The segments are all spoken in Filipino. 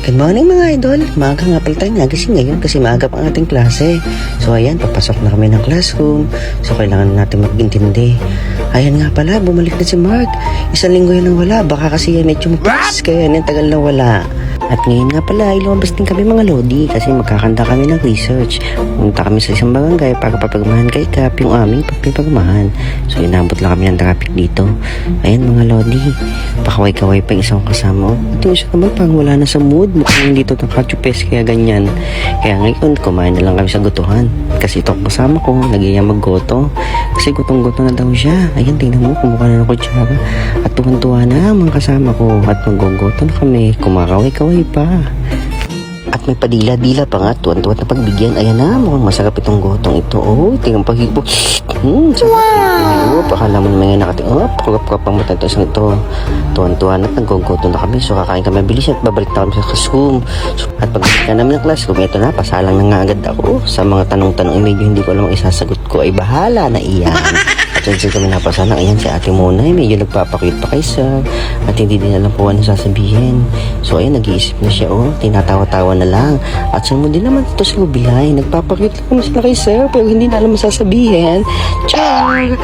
Good morning mga idol. Maaga nga pala tayo nagising ngayon kasi maaga pa ang ating klase. So ayan, papasok na kami ng classroom. So kailangan natin mag-intindi. Ayan nga pala, bumalik na si Mark. Isang linggo yan nang wala. Baka kasi yan ay chumpas. Kaya yan tagal na wala. At ngayon nga pala, ilumabas din kami mga lodi kasi magkakanta kami ng research. Pumunta kami sa isang barangay para papagmahan kay Cap yung aming papagmahan. So inabot lang kami ng traffic dito. Ayan mga lodi, pakaway-kaway pa yung isang kasama. At yung isa naman parang wala na sa mood. Mukhang dito ng kachupes kaya ganyan. Kaya ngayon, kumain na lang kami sa gutuhan. Kasi itong kasama ko, nagiyang maggoto. Kasi gutong-guto na daw siya. Ayan, tingnan mo, kumukha na ng kutsara. At tuwan-tuwa na mga kasama ko. At maggogoto na kami, kumakaway-kaway pa. At may padila-dila pa nga, tuwan-tuwa na pagbigyan. Ayan na, mukhang masarap itong gotong ito. Oh, tingnan paghipo. Wow! Pakala mo naman nga nakating. Oh, pakagap-kap ang mata ito isang ito. Tuwan-tuwa na, naggogoto na kami. So kakain kami bilis at babalik na kami sa classroom. So, at pagbalik na namin ng classroom, ito na, pasalang na nga agad ako. Sa mga tanong-tanong, medyo hindi ko alam ang isasagot ko. Ay bahala na iyan. At yun kami napasalang, ayan si ate muna, medyo nagpapakit pa kay sir at hindi din alam po ano sasabihin. So ayan, nag-iisip na siya, oh, tinatawa-tawa na lang. At sunod din naman ito si Rubilay, nagpapakit lang naman sila kay sir pero hindi na alam sasabihin. Char!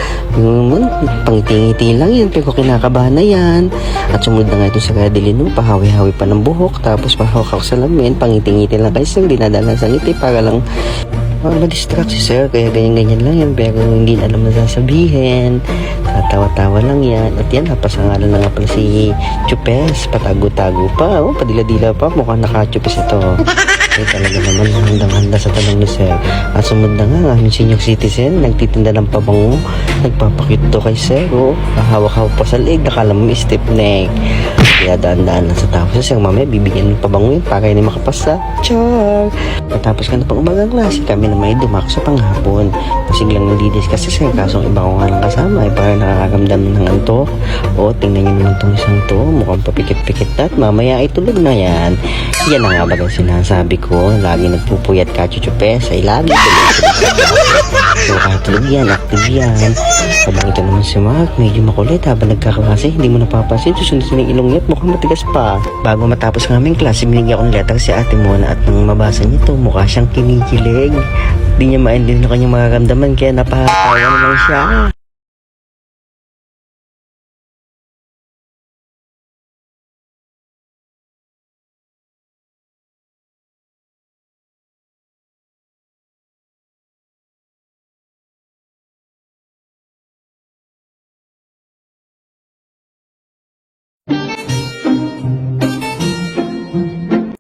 Pangiti-ngiti lang yan pero kinakabahan na yan. At sumunod na nga ito sa Cadelino, pahawi-hawi pa ng buhok, tapos pahawak ako sa lamin, pangiti-ngiti lang kay sir, dinadala sa ngiti para lang ma-distract si sir, kaya ganyan-ganyan lang yan pero hindi na alam na sasabihin. Tatawa-tawa lang yan. At yan, napasangalan na nga pala si Chupes, patago-tago pa, oh, padila-dila pa, mukhang naka-Chupes ito. Ay talaga naman, handang-handa sa tanong ni sir. At sumunod na nga, aming senior citizen, nagtitinda ng pabango, nagpapakit to kay sir, oh, hawak-hawak pa sa leg, nakala mo stiff neck. Kaya daan-daan lang sa tao sa sir, mamaya bibigyan ng pabango yun para hindi makapasa. Char! Matapos ka na pang umagang klase, kami na may dumako sa panghapon. Pasiglang nalidis kasi sir, kasong iba ko nga lang kasama, ay parang nakakaramdam ng antok. O, tingnan nyo naman itong isang to, mukhang papikit-pikit at mamaya ay tulog na yan. Yan na nga ba ang sinasabi ko, lagi nagpupuyat ka Chuchupes, ay lagi so katulog yan, active yan. Habang ito naman si Mark, medyo makulit habang nagkaklase, hindi mo napapansin, susunod ng ilong niya at mukhang matigas pa. Bago matapos ng aming klase, binigyan akong letter si ate Mona at nang mabasa niya ito, mukha siyang kinikilig. Hindi niya maintindihan ng kanyang mararamdaman kaya napahatawa na lang siya.